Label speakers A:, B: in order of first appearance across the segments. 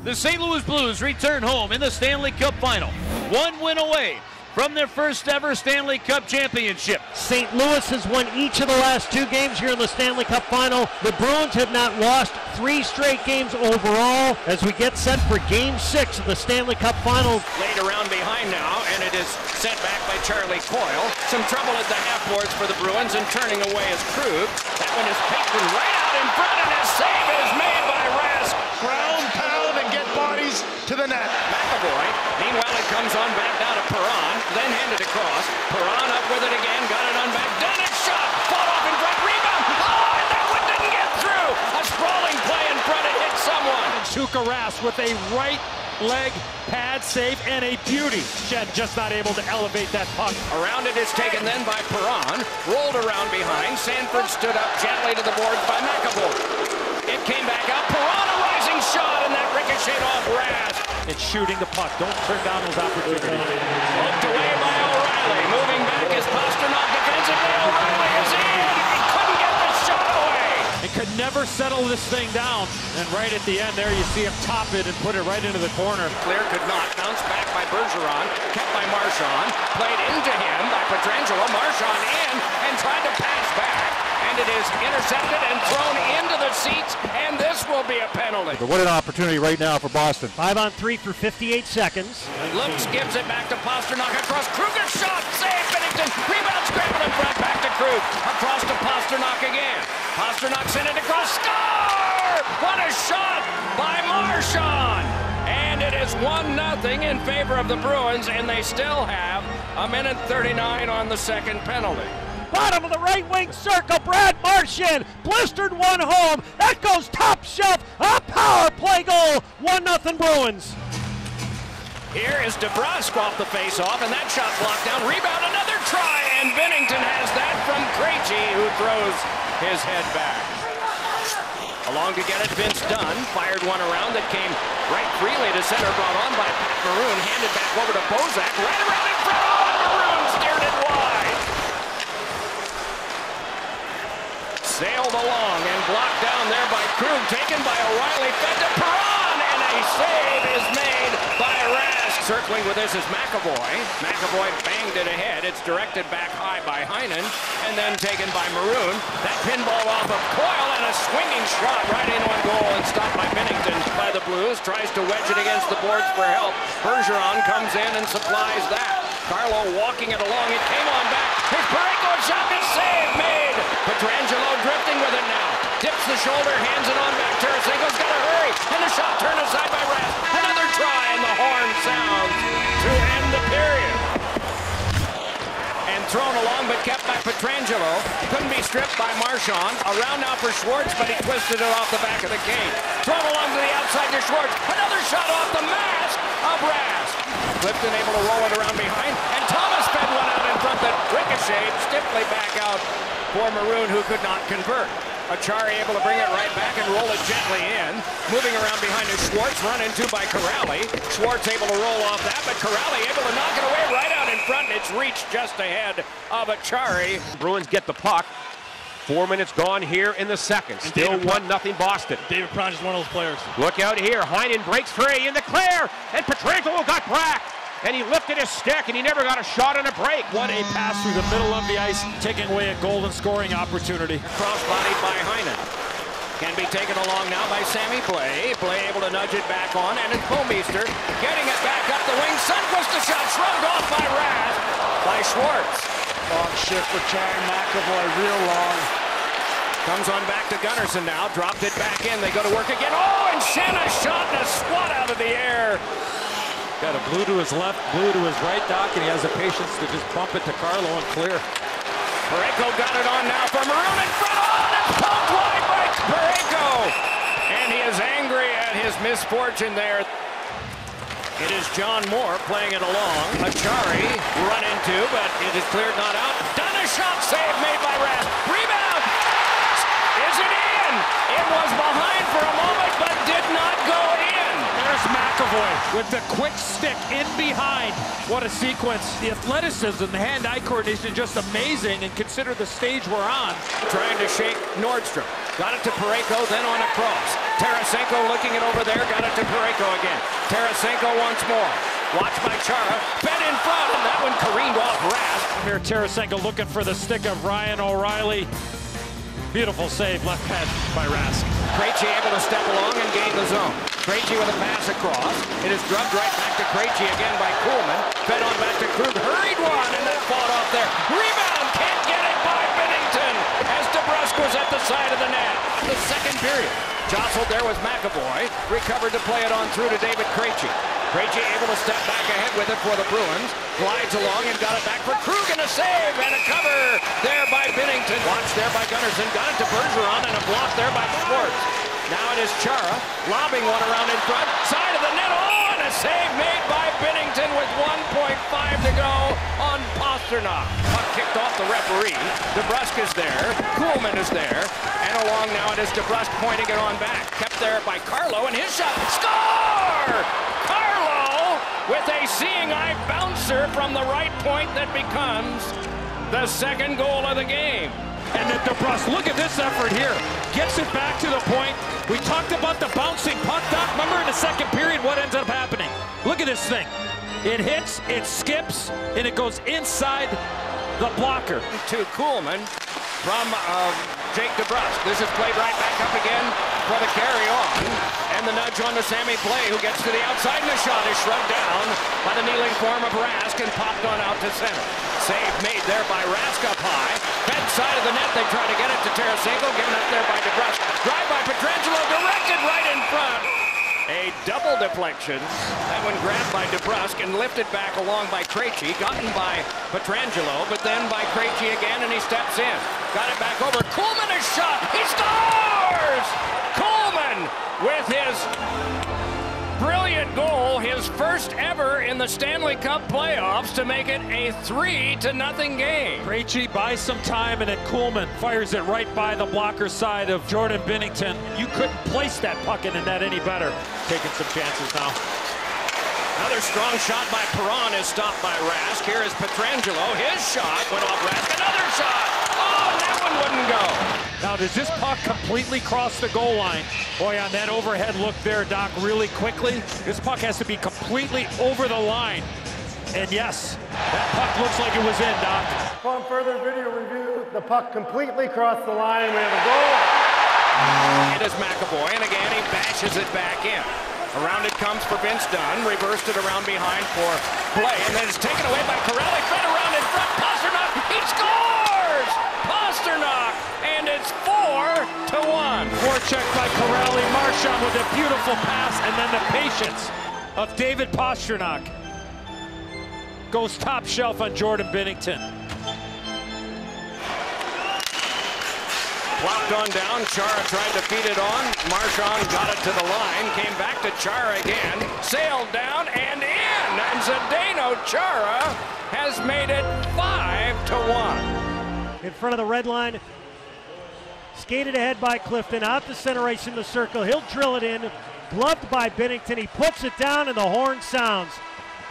A: The St. Louis Blues return home in the Stanley Cup Final. One win away from their first ever Stanley Cup championship.
B: St. Louis has won each of the last 2 games here in the Stanley Cup Final. The Bruins have not lost 3 straight games overall as we get set for Game 6 of the Stanley Cup Final.
C: Laid around behind now, and it is sent back by Charlie Coyle. Some trouble at the half boards for the Bruins, and turning away is Krug. That one is Peyton right out in front, and a save is made by Rask.
D: Ground, pound, and get bodies to the net.
C: McAvoy, meanwhile it comes on back down to Perron, then handed across. Perron up with it again, got it on back, done it, shot, fought off in front, rebound, oh, and that one didn't get through. A sprawling play in front, it hit someone.
E: Tuukka Rask with a right leg pad save and a beauty. Shed just not able to elevate that puck.
C: Around it is taken then by Perron, rolled around behind. Sanford stood up gently to the boards by McAvoy. It came back out, Perron a rising shot, and that ricocheted off Rask.
E: It's shooting the puck. Don't turn down those opportunities.
C: Poked away by O'Reilly. Moving back is Pastrnak defensively. O'Reilly is in. He couldn't get the shot away.
E: He could never settle this thing down. And right at the end there, you see him top it and put it right into the corner.
C: Clear could not. Bounced back by Bergeron. Kept by Marchand. Played into him by Pietrangelo. Marchand in and tried to pass back. And it is intercepted and thrown into the seats, and this will be a penalty.
F: But what an opportunity right now for Boston.
B: 5-on-3 for 58 seconds.
C: Looks, gives it back to Pastrnak across. Kruger shot, save, Binnington, rebound, scramble in front, back to Krug. Across to Pastrnak again. Pastrnak sent it across, score! What a shot by Marchand! And it is 1-0 in favor of the Bruins, and they still have 1:39 on the second penalty.
B: Bottom of the right wing circle, Brad Marchand blistered one home. That goes top shelf, a power play goal. 1-0 Bruins.
C: Here is DeBrusk off the face-off, and that shot blocked down. Rebound, another try, and Binnington has that from Krejci, who throws his head back. Along to get it, Vince Dunn fired one around that came right freely to center, brought on by Pat Maroon, handed back over to Bozak, right around in front. Oh, Maroon steered it wide. Sailed along and blocked down there by Krug, taken by O'Reilly, fed to Perron, and a save is made by Rask. Circling with this is McAvoy. McAvoy banged it ahead. It's directed back high by Heinen, and then taken by Maroon. That pinball off of Coyle, and a swinging shot right in on goal, and stopped by Binnington by the Blues. Tries to wedge it against the boards for help. Bergeron comes in and supplies that. Carlo walking it along. It came on back. Here's Parayko, shot, and save made. Pietrangelo drifting with it now. Dips the shoulder, hands it on back. Tarasenko's got to hurry. And the shot turned aside by Rask. Another try, and the horn sounds to end the period. And thrown along, but kept by Pietrangelo. Couldn't be stripped by Marchand. Around now for Schwartz, but he twisted it off the back of the cage. Thrown along to the outside to Schwartz. Another shot off the mask of Rask. Clifton able to roll it around behind, and Thomas fed one out in front that ricocheted stiffly back out for Maroon, who could not convert. Acciari able to bring it right back and roll it gently in. Moving around behind is Schwartz, run into by Corrali. Schwartz able to roll off that, but Corrali able to knock it away right out in front, and it's reached just ahead of Acciari.
G: Bruins get the puck. 4 minutes gone here in the second. Still 1-0 Boston.
E: David Perron is one of those players.
G: Look out here. Heinen breaks free in the clear, and Pietrangelo got back. And he lifted his stick, and he never got a shot on a break.
E: What a pass through the middle of the ice, taking away a golden scoring opportunity.
C: Cross-bodied by Heinen. Can be taken along now by Sammy Blais. Blais able to nudge it back on, and it's Bouwmeester getting it back up the wing. Sundqvist a shot, shrugged off by Rask, by Schwartz.
D: Long shift for Charlie McAvoy, real long.
C: Comes on back to Gunnarsson now, dropped it back in. They go to work again. Oh, and Schenn a shot and a swat out of the air.
E: Got a blue to his left, blue to his right, Doc, and he has the patience to just bump it to Carlo and clear.
C: Parayko got it on now for Maroon in front. Oh, and it's pumped wide by Parayko. And he is angry at his misfortune there. It is John Moore playing it along. Acciari run into, but it is cleared not out. Done a shot save made by Rask. Rebound. Is it in? It was behind for a moment, but did not go in.
E: There's McAvoy. McAvoy with the quick stick in behind. What a sequence. The athleticism, the hand-eye coordination, just amazing, and consider the stage we're on.
C: Trying to shake Nordstrom. Got it to Parayko, then on a cross. Tarasenko looking it over there, got it to Parayko again. Tarasenko once more. Watched by Chara, bent in front, and that one careened off Rask.
E: Here Tarasenko looking for the stick of Ryan O'Reilly. Beautiful save, left pad by Rask.
C: Krejci able to step along and gain the zone. Krejci with a pass across. It is drugged right back to Krejci again by Kuhlman. Fed on back to Krug. Hurried one, and that fought off there. Rebound, can't get it by Binnington as DeBrusk was at the side of the net. The second period. Jostled there was McAvoy. Recovered to play it on through to David Krejci. Krejci able to step back ahead with it for the Bruins. Glides along and got it back for Krug, and a save and a cover there by Binnington. Watched there by Gunnarsson. Got it to Bergeron and a block there by Schwartz. Now it is Chara lobbing one around in front. Side of the net. Oh, and a save made by Binnington with 1.5 to go on Pastrnak. Puck kicked off the referee. DeBrusk is there. Kuhlman is there. And along now it is DeBrusk pointing it on back. Kept there by Carlo, and his shot. Score! Carlo with a seeing-eye bouncer from the right point that becomes the second goal of the game.
E: And then DeBrusk, look at this effort here. Gets it back to the point. We talked about the bouncing puck, Doc. Remember in the second period what ends up happening? Look at this thing. It hits, it skips, and it goes inside the blocker.
C: To Kuhlman from Jake DeBrusk. This is played right back up again for the carry-on. And the nudge on to Sammy Blais, who gets to the outside, and the shot is shrugged down by the kneeling form of Rask and popped on out to center. Save made there by Rask up high. Fed side of the net, they try to get it to Tarasenko, given up there by DeBrusk. Drive by Pietrangelo, directed right in front. A double deflection. That one grabbed by DeBrusk and lifted back along by Krejci. Gotten by Pietrangelo, but then by Krejci again, and he steps in. Got it back over. Kuhlman is shot. He scores! Kuhlman with his brilliant goal, his first ever in the Stanley Cup playoffs to make it a 3-0 game.
E: Krejci buys some time, and then Kuhlman fires it right by the blocker side of Jordan Binnington. You couldn't place that puck in the net any better. Taking some chances now.
C: Another strong shot by Perron is stopped by Rask. Here is Pietrangelo. His shot went off Rask. Another shot. Oh, and that one wouldn't go.
E: Now, does this puck completely cross the goal line? Boy, on that overhead look there, Doc, really quickly, this puck has to be completely over the line. And yes, that puck looks like it was in, Doc.
H: Upon further video review, the puck completely crossed the line. We have a goal.
C: It is McAvoy, and again he bashes it back in. Around it comes for Vince Dunn. Reversed it around behind for Blais, and then it's taken away by Corelli. Fed around in front. Pastrnak, he scores! Pastrnak, and it's 4-1.
E: Forecheck by Corelli. Marchand with a beautiful pass, and then the patience of David Pastrnak. Goes top shelf on Jordan Binnington.
C: Plopped on down. Chara tried to feed it on. Marchand got it to the line. Came back to Chara again. Sailed down and in. And Zdeno Chara has made it 5-1.
B: In front of the red line. Skated ahead by Clifton. Out to center ice in the circle. He'll drill it in. Gloved by Binnington. He puts it down and the horn sounds.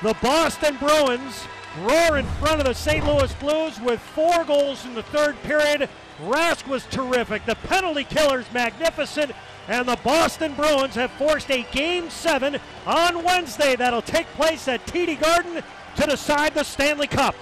B: The Boston Bruins roar in front of the St. Louis Blues with 4 goals in the third period. Rask was terrific. The penalty killer's magnificent. And the Boston Bruins have forced a Game 7 on Wednesday that'll take place at TD Garden to decide the Stanley Cup.